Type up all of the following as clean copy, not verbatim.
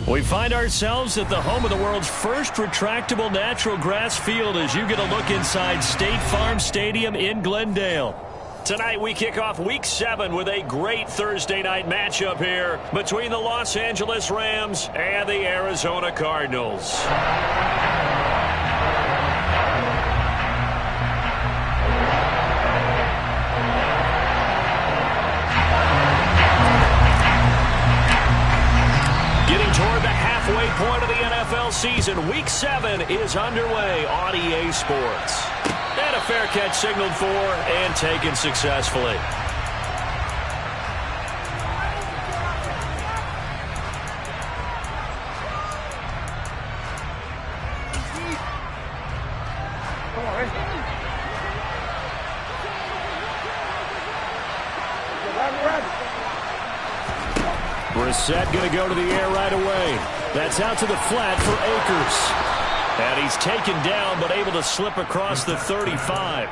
We find ourselves at the home of the world's first retractable natural grass field as you get a look inside State Farm Stadium in Glendale. Tonight we kick off Week 7 with a great Thursday night matchup here between the Los Angeles Rams and the Arizona Cardinals. Getting toward the halfway point of the NFL season, Week 7 is underway on EA Sports. And a fair catch signaled for and taken successfully. Brissett going to go to the air right away. That's out to the flat for Akers. And he's taken down but able to slip across the 35.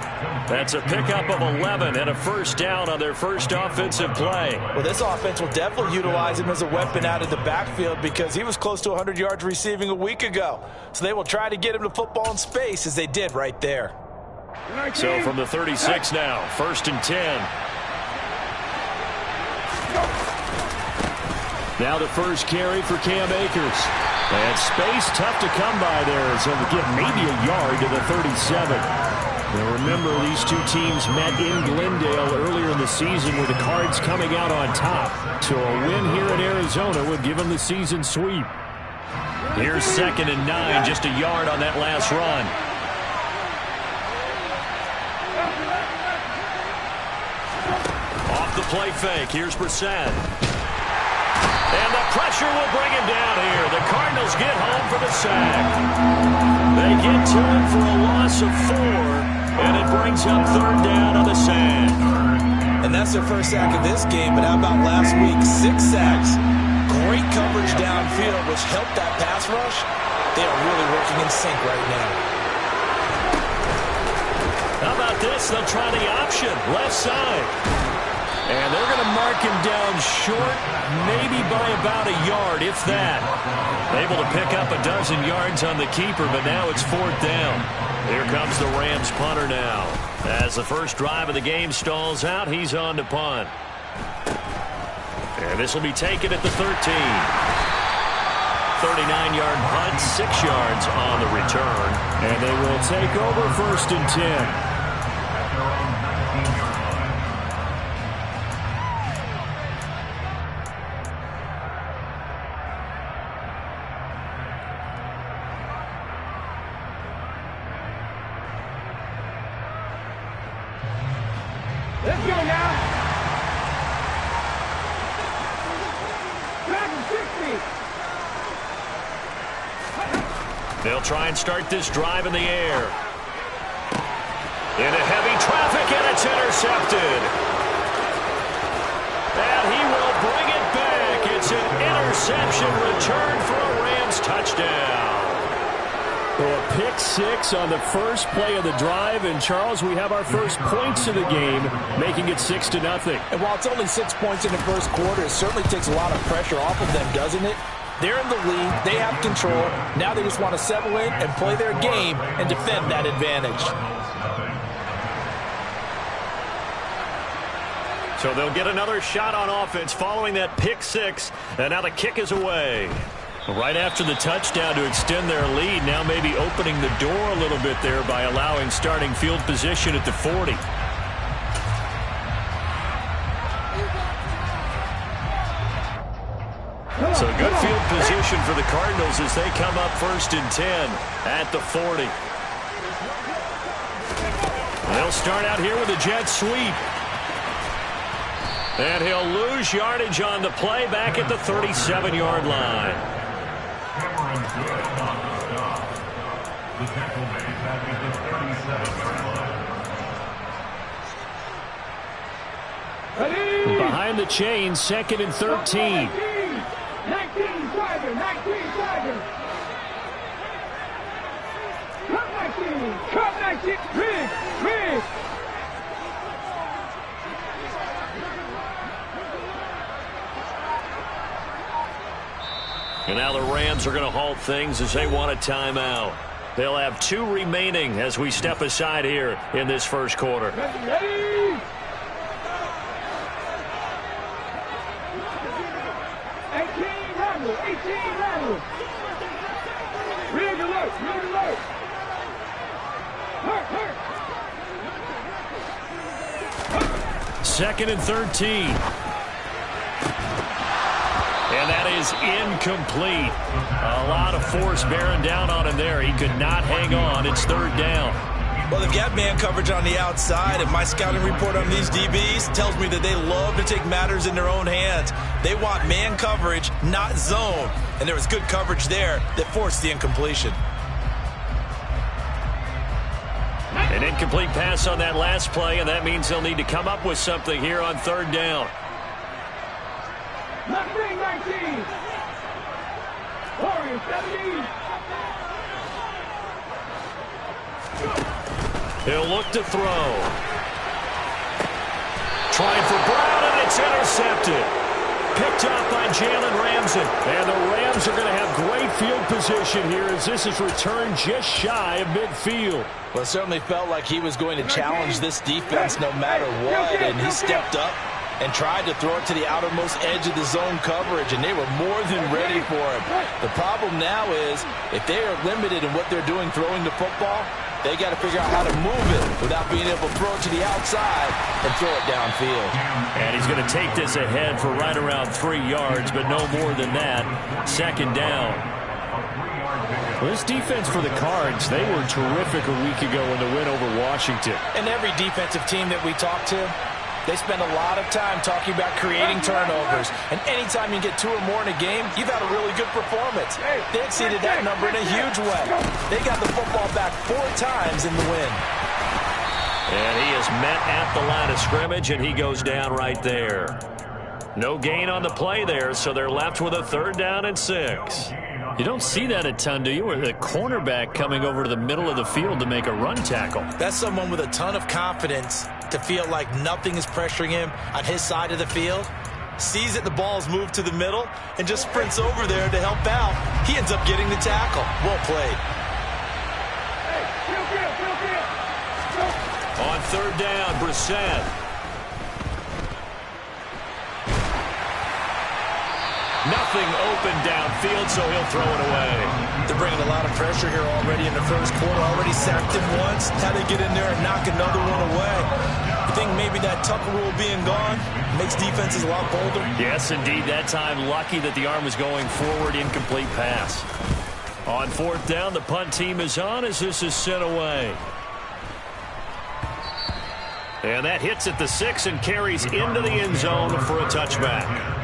That's a pickup of 11 and a first down on their first offensive play. Well, this offense will definitely utilize him as a weapon out of the backfield because he was close to 100 yards receiving a week ago. So they will try to get him to football in space as they did right there. So from the 36 now, 1st and 10. Now the first carry for Cam Akers. And space tough to come by there, so we get maybe a yard to the 37. Now remember, these two teams met in Glendale earlier in the season with the Cards coming out on top. So a win here in Arizona would give them the season sweep. Here's 2nd and 9, just a yard on that last run. Off the play fake, here's Brissett. And the pressure will bring him down here. The Cardinals get home for the sack. They get to him for a loss of 4, and it brings up 3rd down on the sack. And that's their first sack of this game, but how about last week? 6 sacks. Great coverage downfield, which helped that pass rush. They are really working in sync right now. How about this? They'll try the option, left side. And they're going to mark him down short, maybe by about a yard, if that. Able to pick up a dozen yards on the keeper, but now it's 4th down. Here comes the Rams punter now. As the first drive of the game stalls out, he's on to punt. And this will be taken at the 13. 39-yard punt, 6 yards on the return. And they will take over 1st and 10. Let's go now. Back to 60. They'll try and start this drive in the air. Into heavy traffic, and it's intercepted. And he will bring it back. It's an interception return for a Rams touchdown. So a pick 6 on the first play of the drive, and Charles, we have our first points of the game, making it 6-0. And while it's only 6 points in the first quarter, it certainly takes a lot of pressure off of them, doesn't it? They're in the lead, they have control, now they just want to settle in and play their game and defend that advantage. So they'll get another shot on offense following that pick 6, and now the kick is away. Right after the touchdown to extend their lead, now maybe opening the door a little bit there by allowing starting field position at the 40. So good field position for the Cardinals as they come up 1st and 10 at the 40. They'll start out here with a jet sweep. And he'll lose yardage on the play back at the 37-yard line. Behind the chains, 2nd and 13. 19 Tiger. Come 19. Rig. And now the Rams are going to halt things as they want a timeout. They'll have 2 remaining as we step aside here in this first quarter. Ready? 18 rattle, 18 rattle. Rig alert, rig alert. Hurt, hurt. 2nd and 13. And that is incomplete. A lot of force bearing down on him there. He could not hang on. It's 3rd down. Well, they've got man coverage on the outside, and my scouting report on these DBs tells me that they love to take matters in their own hands. They want man coverage, not zone. And there was good coverage there that forced the incompletion. An incomplete pass on that last play, and that means they'll need to come up with something here on 3rd down. Mustang 19. Warriors 17. He'll look to throw. Trying for Brown, and it's intercepted. Picked off by Jalen Ramsey. And the Rams are going to have great field position here as this is returned just shy of midfield. Well, it certainly felt like he was going to challenge this defense no matter what, and he stepped up and tried to throw it to the outermost edge of the zone coverage, and they were more than ready for him. The problem now is if they are limited in what they're doing throwing the football, they got to figure out how to move it without being able to throw it to the outside and throw it downfield. And he's going to take this ahead for right around 3 yards, but no more than that. 2nd down. Well, this defense for the Cards, they were terrific a week ago in the win over Washington. And every defensive team that we talk to, they spend a lot of time talking about creating turnovers. And anytime you get 2 or more in a game, you've had a really good performance. They exceeded that number in a huge way. They got the football back 4 times in the win. And he is met at the line of scrimmage, and he goes down right there. No gain on the play there, so they're left with a 3rd down and 6. You don't see that a ton, do you? With a cornerback coming over to the middle of the field to make a run tackle. That's someone with a ton of confidence to feel like nothing is pressuring him on his side of the field. Sees that the ball is moved to the middle and just sprints over there to help out. He ends up getting the tackle. Well played. On 3rd down, Brissett. Nothing open downfield, so he'll throw it away. They're bringing a lot of pressure here already in the first quarter. Already sacked him once. Now they get in there and knock another one away. You think maybe that Tucker rule being gone makes defenses a lot bolder? Yes, indeed. That time, lucky that the arm was going forward. Incomplete pass. On 4th down, the punt team is on as this is sent away. And that hits at the 6 and carries into the end zone for a touchback.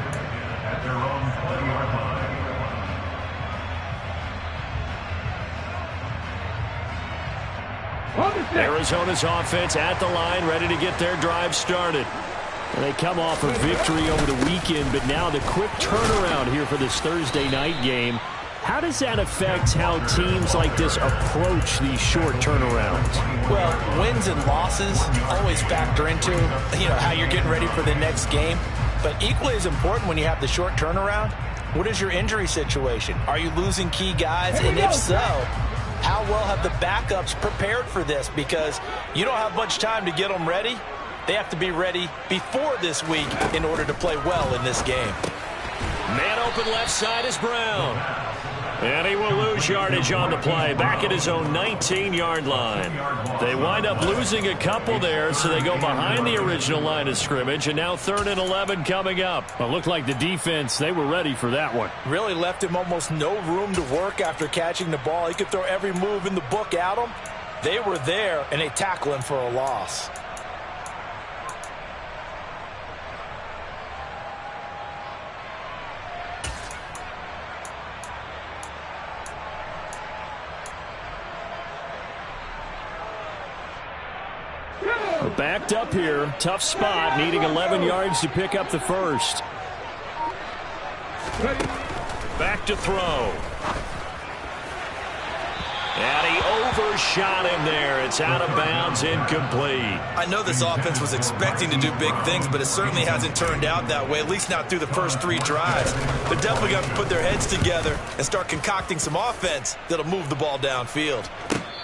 Arizona's offense at the line, ready to get their drive started. And they come off a victory over the weekend, but now the quick turnaround here for this Thursday night game. How does that affect how teams like this approach these short turnarounds? Well, wins and losses always factor into, how you're getting ready for the next game. But equally as important when you have the short turnaround, what is your injury situation? Are you losing key guys? And if so, how well have the backups prepared for this? Because you don't have much time to get them ready. They have to be ready before this week in order to play well in this game. Man open left side is Brown. And he will lose yardage on the play, back at his own 19-yard line. They wind up losing a couple there, so they go behind the original line of scrimmage, and now 3rd and 11 coming up. Well, it looked like the defense, they were ready for that one. Really left him almost no room to work after catching the ball. He could throw every move in the book at him. They were there, and they tackle him for a loss. We're backed up here. Tough spot, needing 11 yards to pick up the first. Back to throw. And he overshot him there. It's out of bounds, incomplete. I know this offense was expecting to do big things, but it certainly hasn't turned out that way, at least not through the first 3 drives. They're definitely going to put their heads together and start concocting some offense that'll move the ball downfield.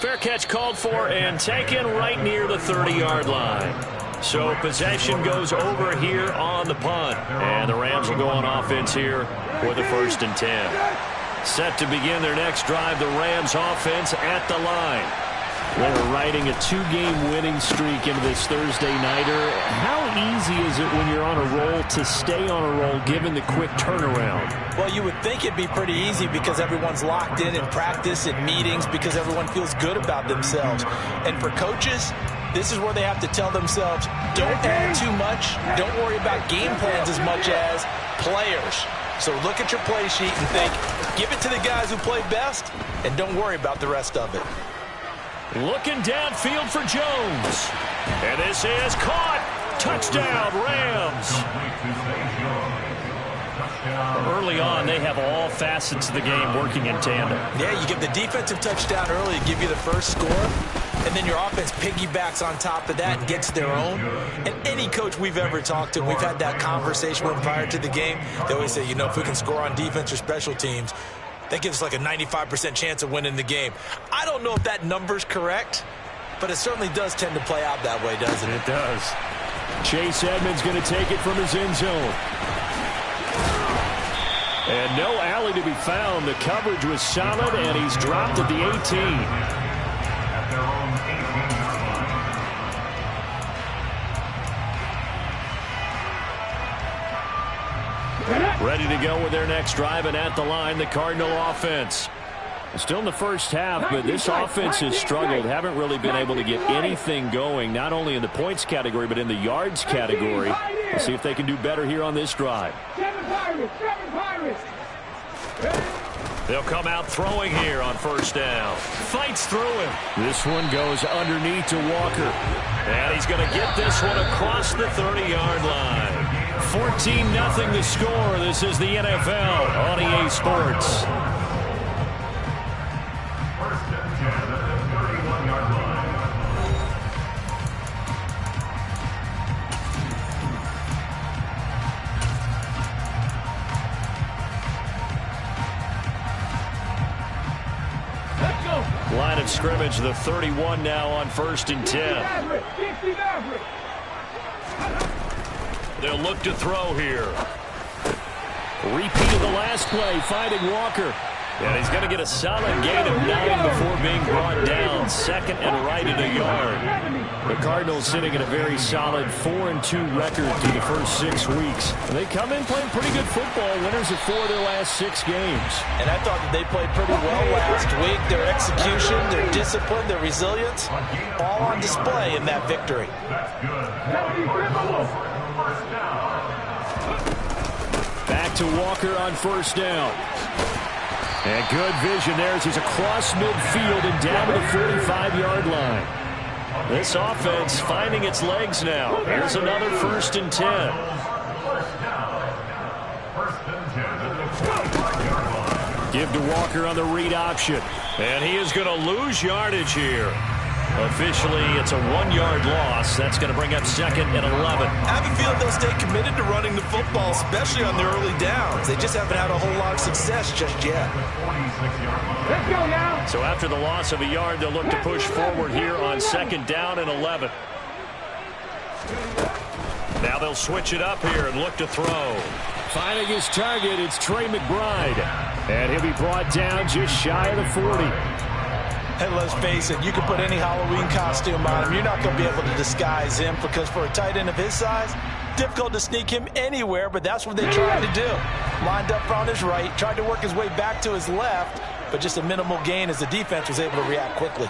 Fair catch called for and taken right near the 30-yard line. So possession goes over here on the punt. And the Rams will go on offense here for the 1st and 10. Set to begin their next drive, the Rams offense at the line. They're riding a 2-game winning streak into this Thursday nighter. How easy is it when you're on a roll to stay on a roll given the quick turnaround? Well, you would think it'd be pretty easy because everyone's locked in practice and meetings because everyone feels good about themselves. And for coaches, this is where they have to tell themselves, don't add too much, don't worry about game plans as much as players. So look at your play sheet and think, give it to the guys who play best, and don't worry about the rest of it. Looking downfield for Jones. And this is caught. Touchdown, Rams. Early on, they have all facets of the game working in tandem. Yeah, you give the defensive touchdown early to give you the first score, and then your offense piggybacks on top of that and gets their own. And any coach we've ever talked to, we've had that conversation with prior to the game, they always say, you know, if we can score on defense or special teams, that gives us like a 95% chance of winning the game. I don't know if that number's correct, but it certainly does tend to play out that way, doesn't it? It does. Chase Edmonds going to take it from his end zone. And no alley to be found. The coverage was solid, and he's dropped at the 18. Ready to go with their next drive, and at the line, the Cardinal offense. Still in the first half, but this offense has struggled. Haven't really been able to get anything going, not only in the points category, but in the yards category. We'll see if they can do better here on this drive. They'll come out throwing here on first down. Fights through him. This one goes underneath to Walker. And he's going to get this one across the 30-yard line. 14-0 the score. This is the NFL on EA Sports. Line of scrimmage, the 31 now on 1st and 10. They'll look to throw here. Repeat of the last play, finding Walker. And he's going to get a solid gain of 9 before being brought down. 2nd and right at a yard. The Cardinals sitting at a very solid 4-2 record through the first 6 weeks. They come in playing pretty good football, winners of 4 of their last 6 games. And I thought that they played pretty well last week. Their execution, their discipline, their resilience, all on display in that victory. Back to Walker on first down. And good vision there as he's across midfield and down to the 45-yard line. This offense finding its legs now. Here's another 1st and 10. Give to Walker on the read option. And he is going to lose yardage here. Officially, it's a 1-yard loss. That's going to bring up 2nd and 11. I have a feeling they'll stay committed to running the football, especially on their early downs. They just haven't had a whole lot of success just yet. Let's go now. So after the loss of a yard, they'll look to push forward here on 2nd down and 11. Now they'll switch it up here and look to throw. Finding his target, it's Trey McBride. And he'll be brought down just shy of the 40. And let's face it, you can put any Halloween costume on him. You're not going to be able to disguise him because for a tight end of his size, difficult to sneak him anywhere, but that's what they tried to do. Lined up on his right, tried to work his way back to his left, but just a minimal gain as the defense was able to react quickly.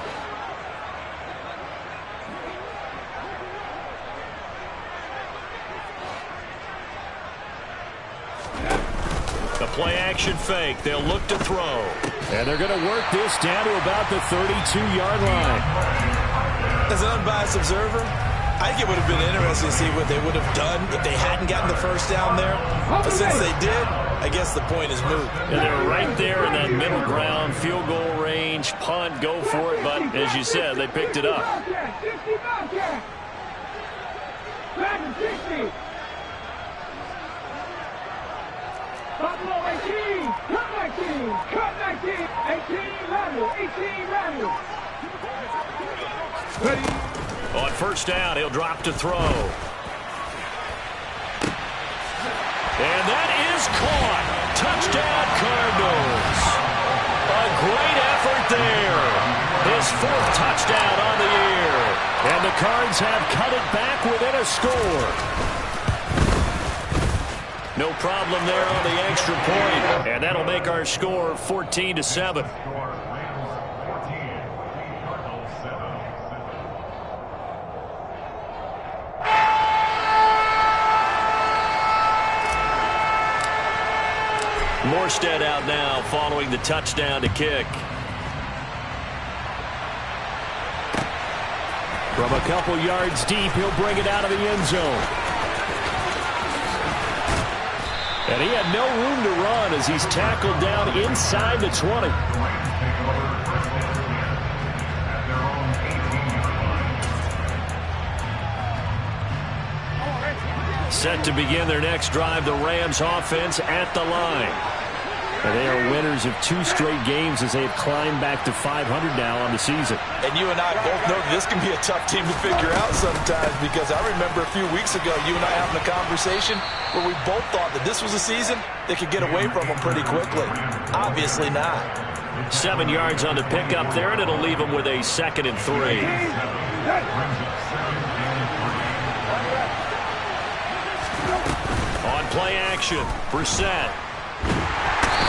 The play-action fake. They'll look to throw. And they're going to work this down to about the 32-yard line. As an unbiased observer, I think it would have been interesting to see what they would have done if they hadn't gotten the first down there. But since they did, I guess the point is moot. And they're right there in that middle ground field goal range. long-range punt, go for it, but as you said, they picked it up. Buffalo 18, cut 19, cut 19, 18, lateral, 18, lateral. On first down, he'll drop to throw. And that is caught. Touchdown, Cardinals. A great effort there. His 4th touchdown on the year. And the Cards have cut it back within a score. No problem there on the extra point. And that'll make our score 14-7. Morstead out now following the touchdown to kick. From a couple yards deep, he'll bring it out of the end zone. And he had no room to run as he's tackled down inside the 20. Set to begin their next drive, the Rams offense at the line. And they are winners of 2 straight games as they've climbed back to 500 now on the season. And you and I both know this can be a tough team to figure out sometimes, because I remember a few weeks ago you and I having a conversation where we both thought that this was a season that could get away from them pretty quickly. Obviously not. 7 yards on the pickup there, and it'll leave them with a 2nd and 3. On play action, Brissett.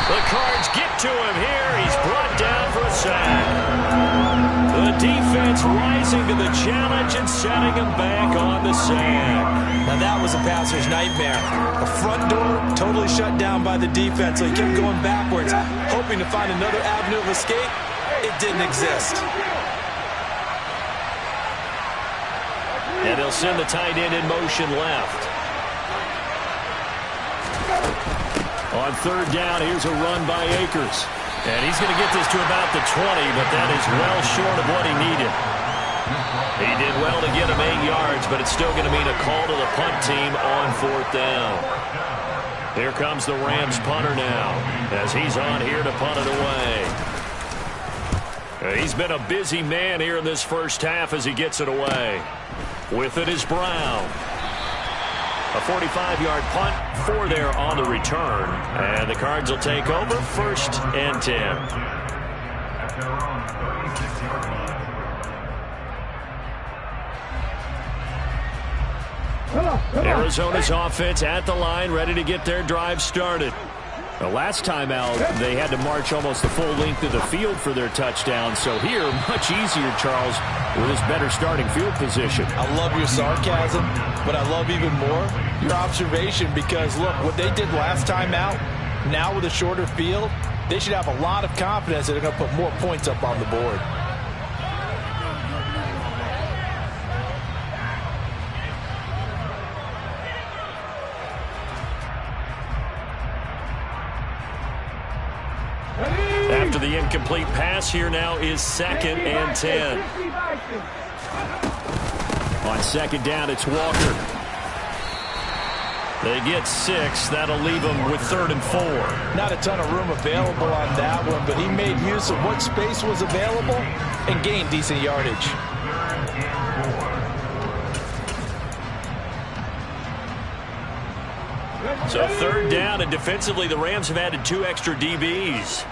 The Cards get to him here. He's brought down for a sack. The defense rising to the challenge and setting him back on the sack. Now that was a passer's nightmare. The front door totally shut down by the defense, so he kept going backwards, hoping to find another avenue of escape. It didn't exist. And they'll send the tight end in motion left. On 3rd down, here's a run by Akers. And he's going to get this to about the 20, but that is well short of what he needed. He did well to get him 8 yards, but it's still going to mean a call to the punt team on 4th down. Here comes the Rams punter now, as he's on here to punt it away. He's been a busy man here in this first half as he gets it away. With it is Brown. A 45-yard punt, 4 there on the return. And the Cards will take over 1st and 10. Arizona's offense at the line, ready to get their drive started. The last time out, they had to march almost the full length of the field for their touchdown. So here, much easier, Charles, with his better starting field position. I love your sarcasm, but I love even more your observation, because, look, what they did last time out, now with a shorter field, they should have a lot of confidence that they're going to put more points up on the board. After the incomplete pass, here now is 2nd and 10. On 2nd down, it's Walker. They get 6. That'll leave them with 3rd and 4. Not a ton of room available on that one, but he made use of what space was available and gained decent yardage. So 3rd down, and defensively, the Rams have added 2 extra DBs.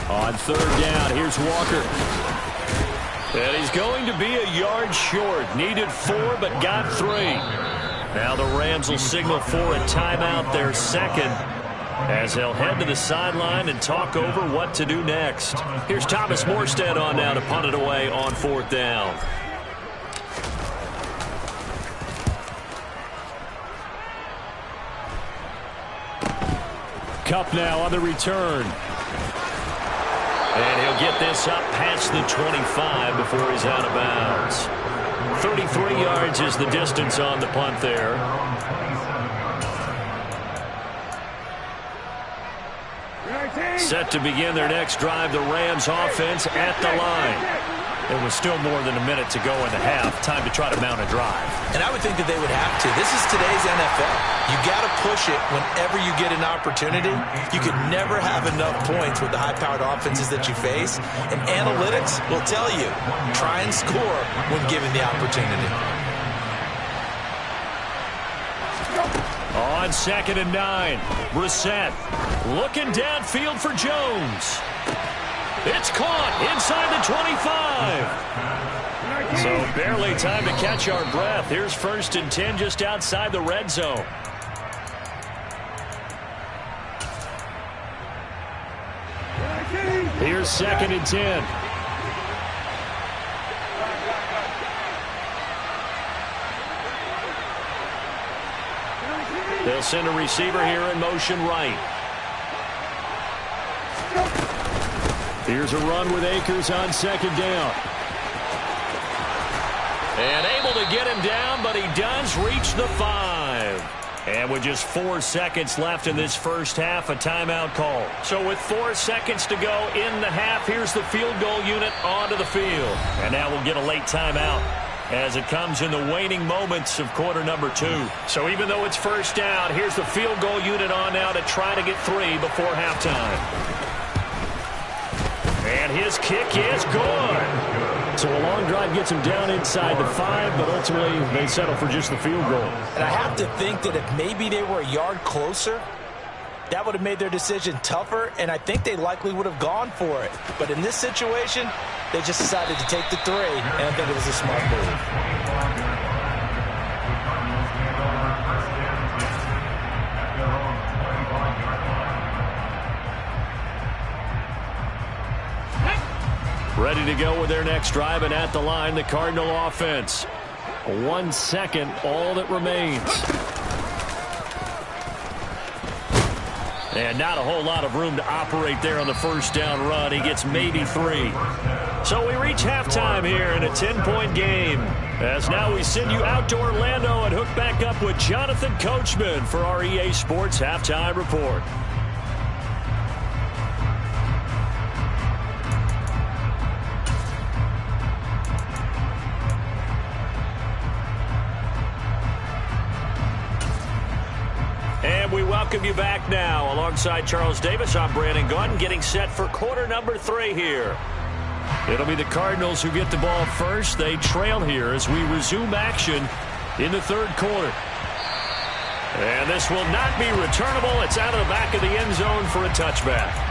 On 3rd down, here's Walker. And he's going to be a yard short. Needed 4, but got 3. Now the Rams will signal for a timeout, their 2nd, as they'll head to the sideline and talk over what to do next. Here's Thomas Morstead on now to punt it away on 4th down. Kupp now on the return. And he'll get this up past the 25 before he's out of bounds. 33 yards is the distance on the punt there. Set to begin their next drive, the Rams offense at the line. There was still more than a minute to go in the half. Time to try to mount a drive. And I would think that they would have to. This is today's NFL. You got to push it whenever you get an opportunity. You could never have enough points with the high-powered offenses that you face. And analytics will tell you, try and score when given the opportunity. On 2nd and 9, Brissett looking downfield for Jones. It's caught inside the 25. So barely time to catch our breath. Here's 1st and 10 just outside the red zone. Here's 2nd and 10. They'll send a receiver here in motion right. Here's a run with Akers on 2nd down. And able to get him down, but he does reach the 5. And with just 4 seconds left in this first half, a timeout call. So with 4 seconds to go in the half, here's the field goal unit onto the field. And now we'll get a late timeout as it comes in the waning moments of quarter number 2. So even though it's first down, here's the field goal unit on now to try to get 3 before halftime. And his kick is good. So a long drive gets him down inside the 5, but ultimately they settle for just the field goal. And I have to think that if maybe they were a yard closer, that would have made their decision tougher, and I think they likely would have gone for it. But in this situation, they just decided to take the 3, and I think it was a smart move. Ready to go with their next drive, and at the line, the Cardinal offense. 1 second, all that remains. And not a whole lot of room to operate there on the first down run. He gets maybe 3. So we reach halftime here in a 10-point game. As now we send you out to Orlando and hook back up with Jonathan Coachman for our EA Sports Halftime Report. And we welcome you back now. Alongside Charles Davis, I'm Brandon Gunn, getting set for quarter number 3 here. It'll be the Cardinals who get the ball first. They trail here as we resume action in the 3rd quarter. And this will not be returnable. It's out of the back of the end zone for a touchback.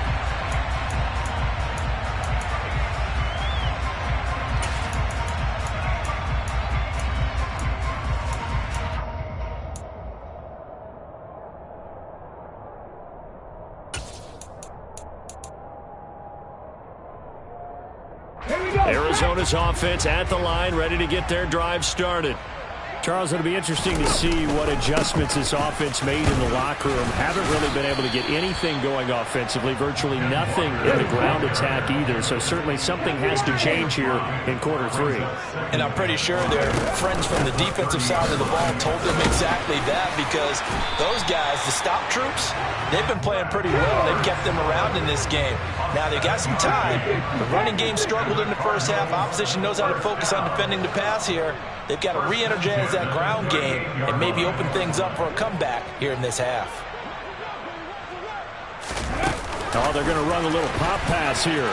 Arizona's offense at the line, ready to get their drive started. Charles, it'll be interesting to see what adjustments this offense made in the locker room. Haven't really been able to get anything going offensively, virtually nothing in the ground attack either. So certainly something has to change here in quarter 3. And I'm pretty sure their friends from the defensive side of the ball told them exactly that, because those guys, the stop troops, they've been playing pretty well. They've kept them around in this game. Now they've got some time. The running game struggled in the first half. Opposition knows how to focus on defending the pass here. They've got to re-energize that ground game and maybe open things up for a comeback here in this half. Oh, they're going to run a little pop pass here.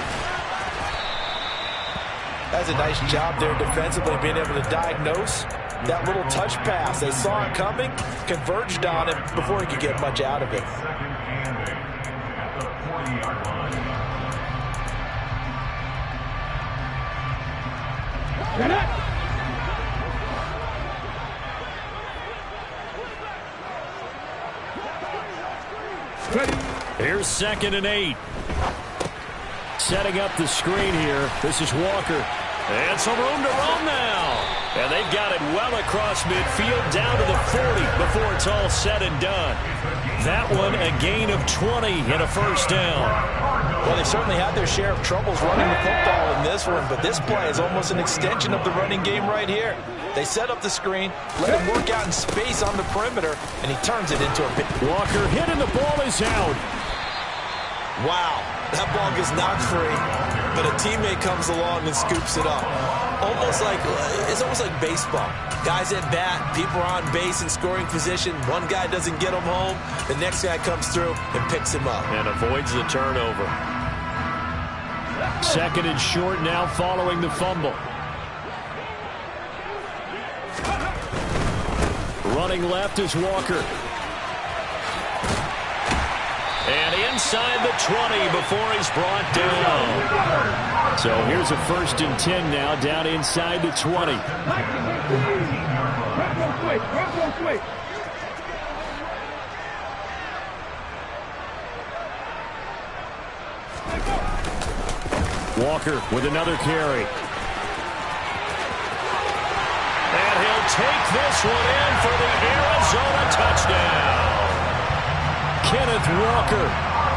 That's a nice job there defensively, being able to diagnose that little touch pass. They saw it coming, converged on it before he could get much out of it. Here's 2nd and 8. Setting up the screen here. This is Walker. And some room to roam now. And they've got it well across midfield down to the 40 before it's all said and done. That one a gain of 20 and a first down. Well, they certainly had their share of troubles running the football in this one, but this play is almost an extension of the running game right here. They set up the screen, let him work out in space on the perimeter, and he turns it into a bit. Walker hit and the ball is out. Wow, that ball gets knocked free, but a teammate comes along and scoops it up. It's almost like baseball. Guys at bat, people are on base in scoring position. One guy doesn't get him home. The next guy comes through and picks him up. And avoids the turnover. Second and short now following the fumble. Running left is Walker. And inside the 20 before he's brought down. So here's a 1st and 10 now, down inside the 20. Walker with another carry. And he'll take this one in for the Arizona touchdown. Kenneth Walker,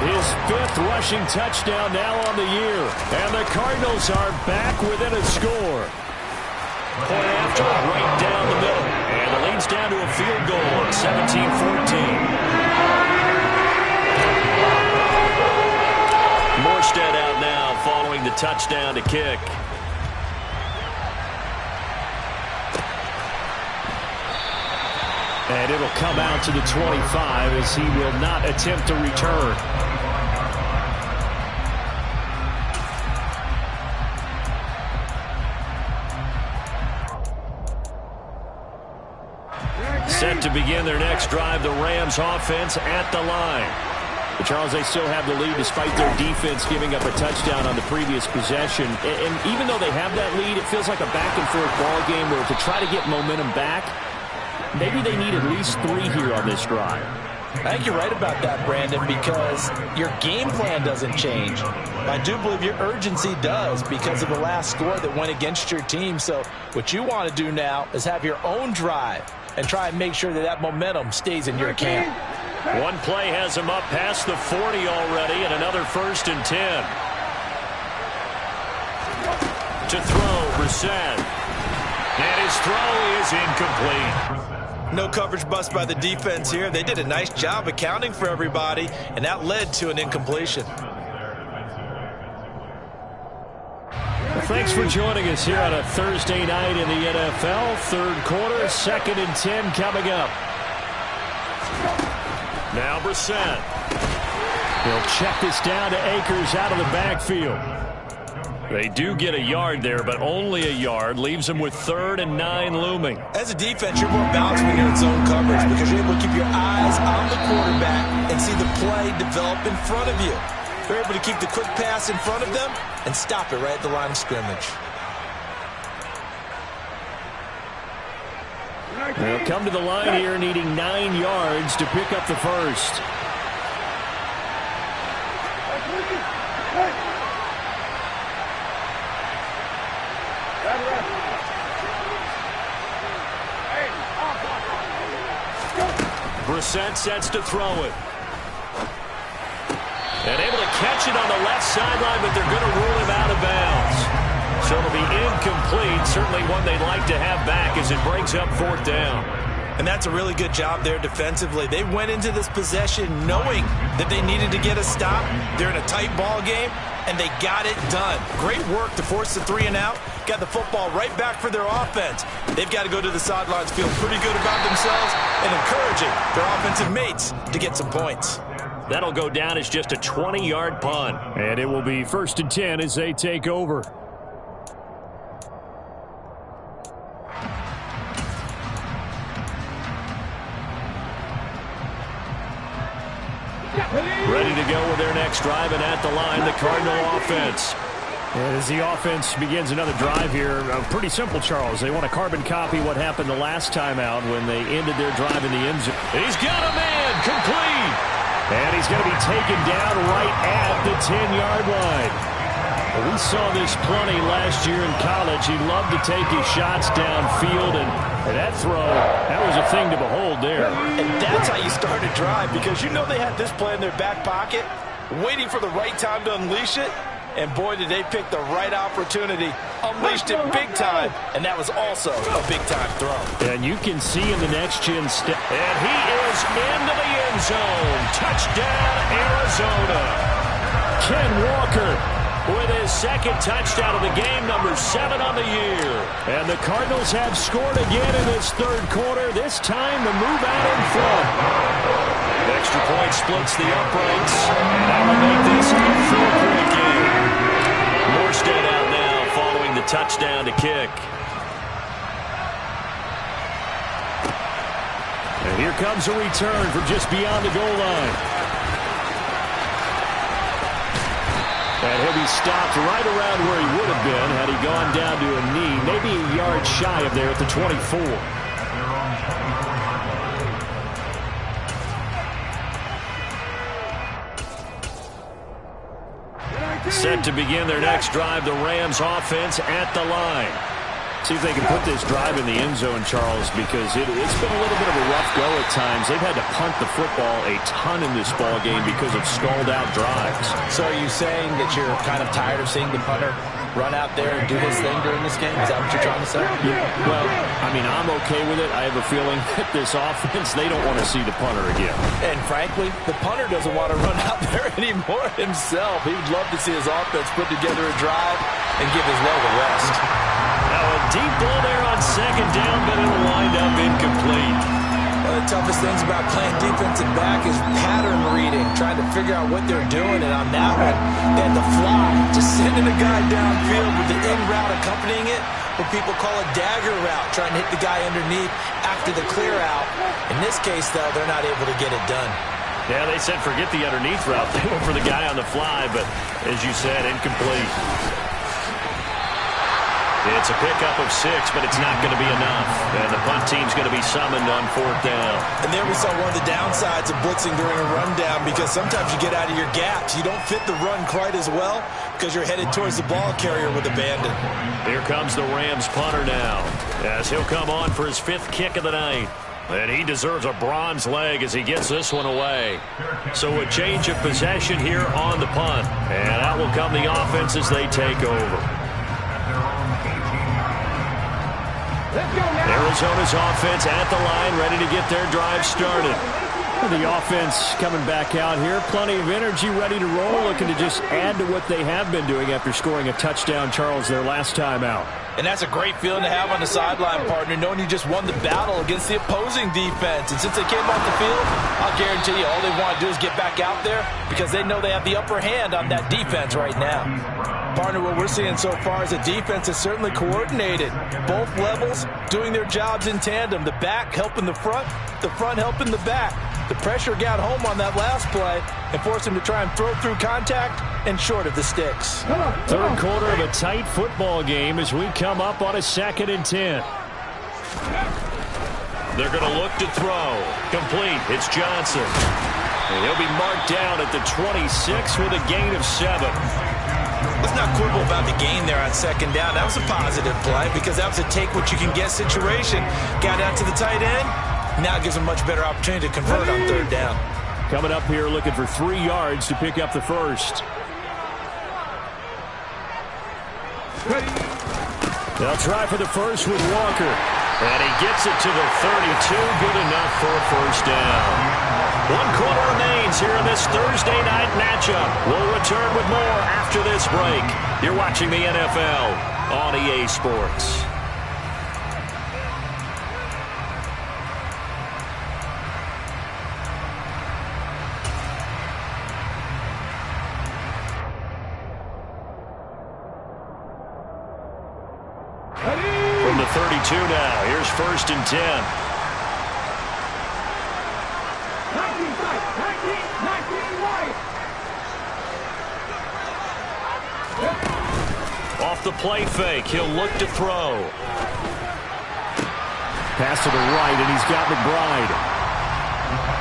his 5th rushing touchdown now on the year. And the Cardinals are back within a score. Point after, right down the middle. And it leads down to a field goal at 17-14. Morstead out now following the touchdown to kick. And it'll come out to the 25 as he will not attempt to return. Set to begin their next drive, the Rams offense at the line. But Charles, they still have the lead despite their defense giving up a touchdown on the previous possession. And even though they have that lead, it feels like a back-and-forth ball game where to try to get momentum back, maybe they need at least 3 here on this drive. I think you're right about that, Brandon, because your game plan doesn't change. I do believe your urgency does because of the last score that went against your team. So what you want to do now is have your own drive and try and make sure that that momentum stays in your camp. One play has him up past the 40 already, and another 1st and 10. To throw, Brissett. And his throw is incomplete. No coverage bust by the defense here. They did a nice job accounting for everybody, and that led to an incompletion. Well, thanks for joining us here on a Thursday night in the NFL. 3rd quarter, 2nd and 10 coming up. Now Brissett. He'll check this down to Akers out of the backfield. They do get a yard there, but only a yard. Leaves them with 3rd and 9 looming. As a defense, you're more balanced when you're in zone coverage because you're able to keep your eyes on the quarterback and see the play develop in front of you. They're able to keep the quick pass in front of them and stop it right at the line of scrimmage. They'll come to the line here needing 9 yards to pick up the first. Brissett sets to throw it. And able to catch it on the left sideline, but they're going to rule him out of bounds. So it'll be incomplete. Certainly one they'd like to have back as it brings up 4th down. And that's a really good job there defensively. They went into this possession knowing that they needed to get a stop. They're in a tight ball game, and they got it done. Great work to force the 3 and out. Got the football right back for their offense. They've got to go to the sidelines, feel pretty good about themselves, and encouraging their offensive mates to get some points. That'll go down as just a 20-yard punt. And it will be 1st and 10 as they take over. Ready to go with their next drive, and at the line, the Cardinal offense. And as the offense begins another drive here, pretty simple, Charles. They want to carbon copy what happened the last time out when they ended their drive in the end zone. He's got a man, complete. And he's going to be taken down right at the 10-yard line. Well, we saw this plenty last year in college. He loved to take his shots downfield, and that throw, that was a thing to behold there. And that's how you start a drive, because you know they had this play in their back pocket, waiting for the right time to unleash it. And boy, did they pick the right opportunity. Unleashed it big time, and that was also a big-time throw. And you can see in the next-gen step. And he is into the end zone. Touchdown, Arizona. Ken Walker with his second touchdown of the game, number 7 on the year. And the Cardinals have scored again in this third quarter, this time the move out in front. Extra point splits the uprights, and that will make this a 4-point game. Morstead out now following the touchdown to kick. And here comes a return from just beyond the goal line. And he'll be stopped right around where he would have been had he gone down to a knee, maybe a yard shy of there at the 24. Set to begin their next drive, the Rams offense at the line. See if they can put this drive in the end zone, Charles, because it's been a little bit of a rough go at times. They've had to punt the football a ton in this ball game because of stalled-out drives. So are you saying that you're kind of tired of seeing the punter run out there and do his thing during this game? Is that what you're trying to say? Yeah, well, I mean, I'm okay with it. I have a feeling that this offense, they don't want to see the punter again. And frankly, the punter doesn't want to run out there anymore himself. He would love to see his offense put together a drive and give his leg a rest. Now a deep ball there on second down, but it'll wind up incomplete. One of the toughest things about playing defensive back is pattern reading, trying to figure out what they're doing. And on that one, they had to fly, just sending a guy downfield with the in route accompanying it, what people call a dagger route, trying to hit the guy underneath after the clear out. In this case, though, they're not able to get it done. Yeah, they said forget the underneath route. They went for the guy on the fly, but as you said, incomplete. It's a pickup of 6, but it's not going to be enough. And the punt team's going to be summoned on 4th down. And there we saw one of the downsides of blitzing during a rundown, because sometimes you get out of your gaps. You don't fit the run quite as well because you're headed towards the ball carrier with abandon. Here comes the Rams punter now, as he'll come on for his 5th kick of the night. And he deserves a bronze leg as he gets this one away. So a change of possession here on the punt. And out will come the offense as they take over. Arizona's offense at the line, ready to get their drive started. The offense coming back out here, plenty of energy, ready to roll, looking to just add to what they have been doing after scoring a touchdown, Charles, their last time out. And that's a great feeling to have on the sideline, partner, knowing you just won the battle against the opposing defense. And since they came off the field, I'll guarantee you all they want to do is get back out there because they know they have the upper hand on that defense right now. Partner, what we're seeing so far is the defense is certainly coordinated. Both levels doing their jobs in tandem. The back helping the front helping the back. The pressure got home on that last play and forced him to try and throw through contact and short of the sticks. Third quarter of a tight football game as we come up on a 2nd and 10. They're going to look to throw. Complete. It's Johnson. And he'll be marked down at the 26 with a gain of 7. Let's not quibble about the gain there on 2nd down. That was a positive play because that was a take-what-you-can-get situation. Got out to the tight end. Now it gives them a much better opportunity to convert on 3rd down. Coming up here looking for 3 yards to pick up the first. They'll try for the first with Walker. And he gets it to the 32. Good enough for a first down. 1 quarter remains here in this Thursday night matchup. We'll return with more after this break. You're watching the NFL on EA Sports. From the 32 now, here's 1st and 10. 19 right. Off the play fake, he'll look to throw. Pass to the right, and he's got McBride.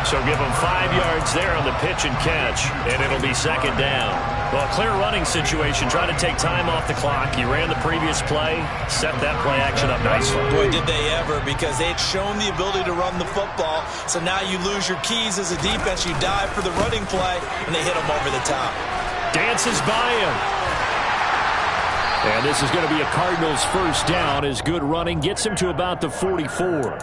So give him 5 yards there on the pitch and catch, and it'll be 2nd down. Well, a clear running situation, trying to take time off the clock. He ran the previous play, set that play action up nicely. Boy, did they ever, because they had shown the ability to run the football. So now you lose your keys as a defense. You dive for the running play, and they hit him over the top. Dances by him. And this is going to be a Cardinals first down as good running gets him to about the 44.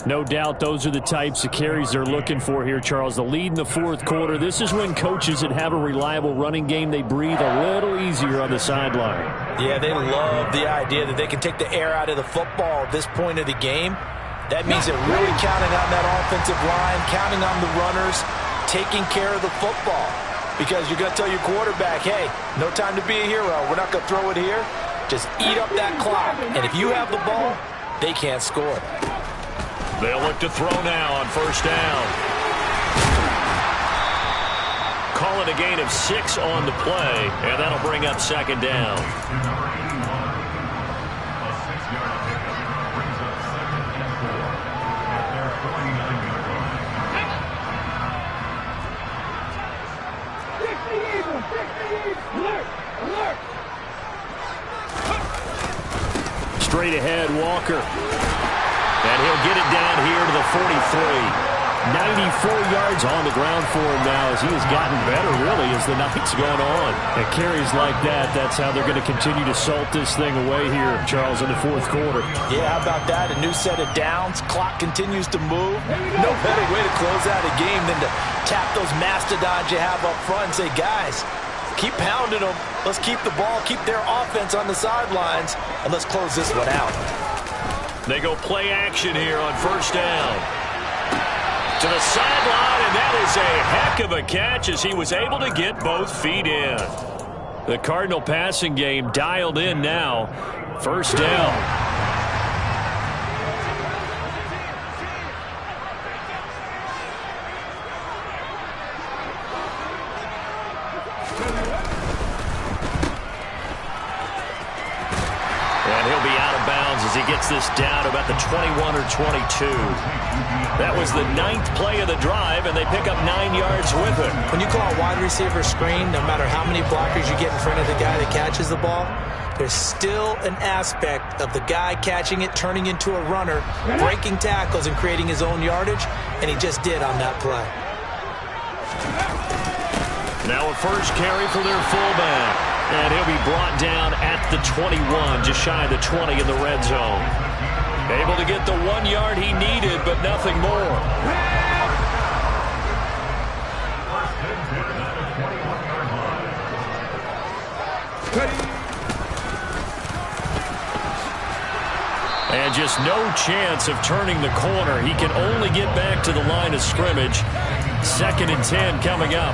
No doubt those are the types of carries they're looking for here, Charles. The lead in the fourth quarter. This is when coaches that have a reliable running game, they breathe a little easier on the sideline. Yeah, they love the idea that they can take the air out of the football at this point of the game. That means they're really counting on that offensive line, counting on the runners, taking care of the football. Because you're going to tell your quarterback, hey, no time to be a hero. We're not going to throw it here. Just eat up that clock. And if you have the ball, they can't score. They'll look to throw now on first down. Call it a gain of 6 on the play, and that'll bring up second down. Straight ahead, Walker. And he'll get it down here to the 43. 94 yards on the ground for him now as he has gotten better, really, as the night's gone on. And carries like that, that's how they're going to continue to salt this thing away here, Charles, in the fourth quarter. Yeah, how about that? A new set of downs. Clock continues to move. No better way to close out a game than to tap those mastodons you have up front and say, guys, keep pounding them. Let's keep the ball, keep their offense on the sidelines, and let's close this one out. They go play action here on first down. To the sideline, and that is a heck of a catch as he was able to get both feet in. The Cardinal passing game dialed in now. First down. As he gets this down to about the 21 or 22. That was the 9th play of the drive, and they pick up 9 yards with it. When you call a wide receiver screen, no matter how many blockers you get in front of the guy that catches the ball, there's still an aspect of the guy catching it, turning into a runner, breaking tackles and creating his own yardage, and he just did on that play. Now a first carry for their fullback. And he'll be brought down at the 21, just shy of the 20 in the red zone. Able to get the 1 yard he needed, but nothing more. And just no chance of turning the corner. He can only get back to the line of scrimmage. 2nd and 10 coming up.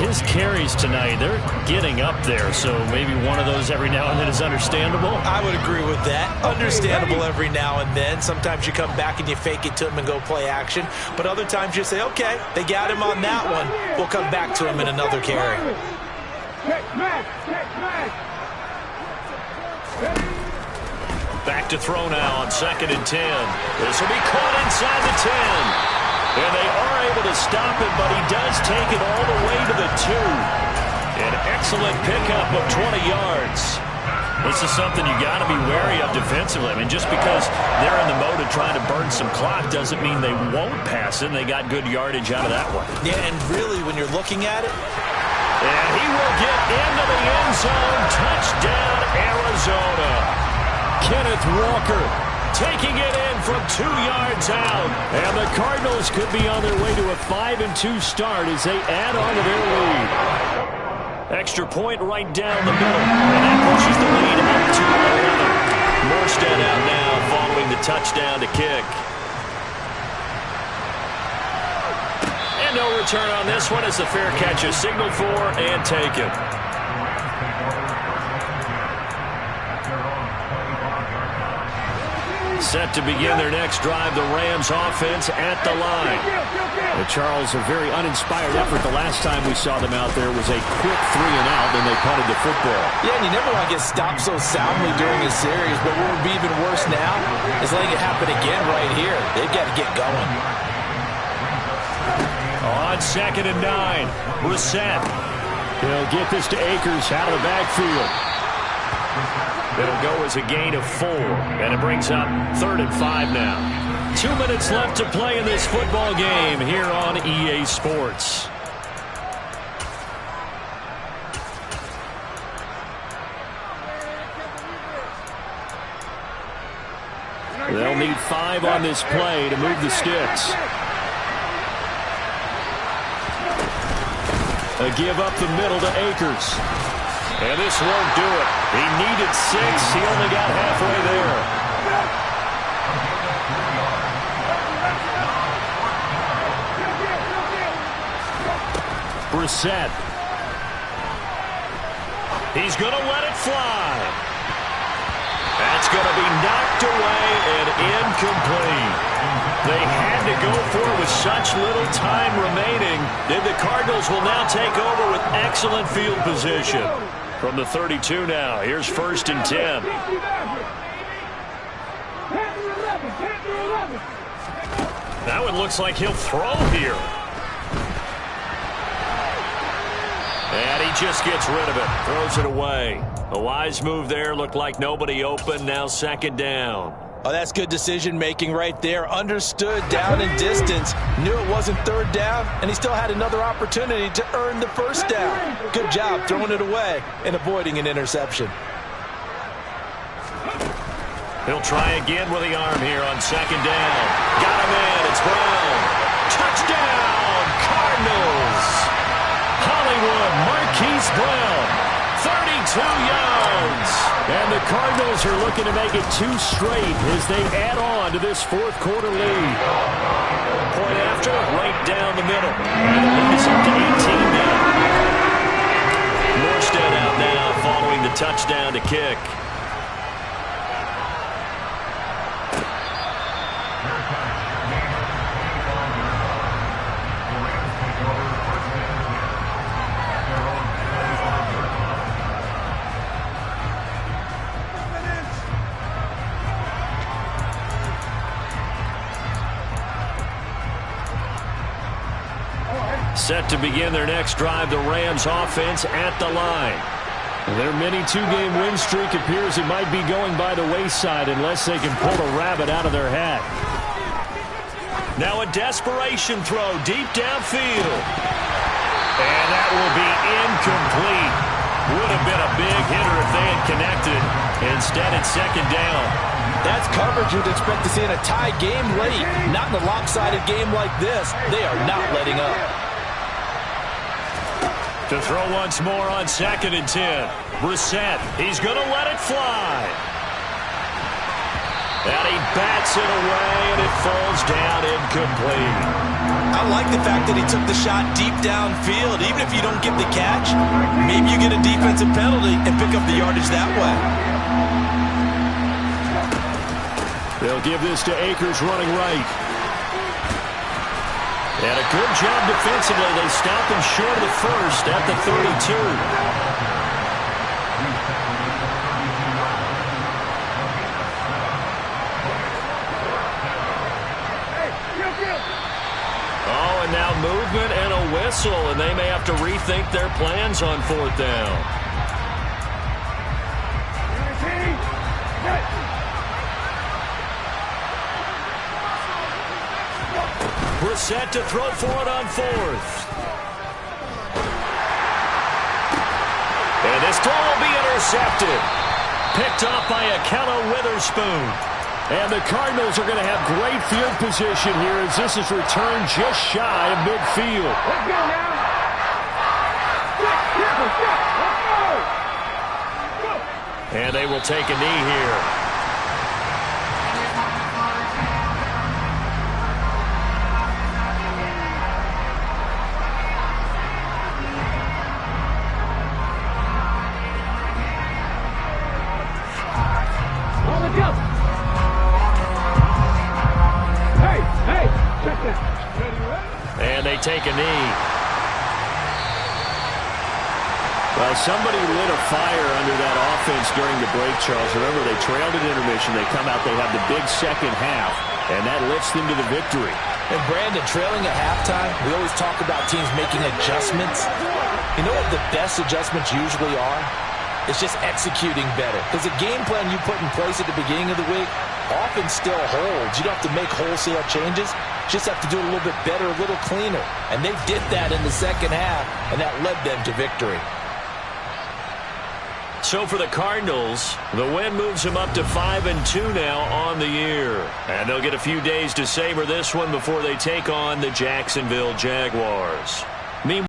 His carries tonight, they're getting up there, so maybe one of those every now and then is understandable. I would agree with that. Understandable every now and then. Sometimes you come back and you fake it to him and go play action. But other times you say, okay, they got him on that one. We'll come back to him in another carry. Back to throw now on 2nd and 10. This will be caught inside the 10. And they are able to stop it, but he does take it all the way to the 2. An excellent pickup of 20 yards. This is something you got to be wary of defensively. I mean, just because they're in the mode of trying to burn some clock doesn't mean they won't pass it. They got good yardage out of that one. Yeah, and really, when you're looking at it. And he will get into the end zone. Touchdown, Arizona. Kenneth Walker taking it in from 2 yards out. And the Cardinals could be on their way to a 5-2 start as they add on to their lead. Extra point right down the middle. And that pushes the lead up to 11. Morstead out now following the touchdown to kick. And no return on this one as the fair catch is signaled for and taken. Set to begin their next drive, the Rams offense at the line. Charles, a very uninspired effort. The last time we saw them out there was a quick 3 and out, and they punted the football. Yeah, and you never want to get stopped so soundly during a series, but what would be even worse now is letting it happen again right here. They've got to get going. On 2nd and 9, Brissett. He'll get this to Akers out of the backfield. It'll go as a gain of 4, and it brings up 3rd and 5 now. 2 minutes left to play in this football game here on EA Sports. They'll need 5 on this play to move the sticks. A give up the middle to Akers. And this won't do it. He needed 6. He only got halfway there. Brissett. He's going to let it fly. That's going to be knocked away and incomplete. They had to go for it with such little time remaining. And the Cardinals will now take over with excellent field position. From the 32 now, here's 1st and 10. That one looks like he'll throw here. And he just gets rid of it, throws it away. A wise move there, looked like nobody open, now 2nd down. Oh, that's good decision-making right there. Understood down and distance. Knew it wasn't 3rd down, and he still had another opportunity to earn the 1st down. Good job throwing it away and avoiding an interception. He'll try again with the arm here on 2nd down. Got him in. It's Brown. Touchdown, Cardinals. Hollywood Marquise Brown, 32 yards. And the Cardinals are looking to make it 2 straight as they add on to this 4th quarter lead. Point after, right down the middle. And the lead is up to 18 now. Morstead out now following the touchdown to kick. Set to begin their next drive, the Rams offense at the line. Their mini 2-game win streak appears it might be going by the wayside unless they can pull a rabbit out of their hat. Now a desperation throw deep downfield. And that will be incomplete. Would have been a big hitter if they had connected. Instead, it's 2nd down. That's coverage you'd expect to see in a tie game late. Not in a lopsided game like this. They are not letting up. To throw once more on 2nd and 10. Brissett, he's going to let it fly. And he bats it away, and it falls down incomplete. I like the fact that he took the shot deep downfield. Even if you don't get the catch, maybe you get a defensive penalty and pick up the yardage that way. They'll give this to Akers running right. And a good job defensively. They stop him short of the 1st at the 32. Oh, and now movement and a whistle, and they may have to rethink their plans on 4th down. Brissett to throw for it on 4th. And this throw will be intercepted. Picked off by Akello Witherspoon. And the Cardinals are going to have great field position here as this is returned just shy of midfield. Let's go now. Let's go. And they will take a knee here. And they take a knee. Well, somebody lit a fire under that offense during the break, Charles. Remember, they trailed at intermission. They come out, they have the big 2nd half, and that lifts them to the victory. And Brandon, trailing at halftime, we always talk about teams making adjustments. You know what the best adjustments usually are? It's just executing better. Because the game plan you put in place at the beginning of the week often still holds. You don't have to make wholesale changes. Just have to do it a little bit better, a little cleaner. And they did that in the 2nd half, and that led them to victory. So for the Cardinals, the win moves them up to 5-2 now on the year. And they'll get a few days to savor this one before they take on the Jacksonville Jaguars.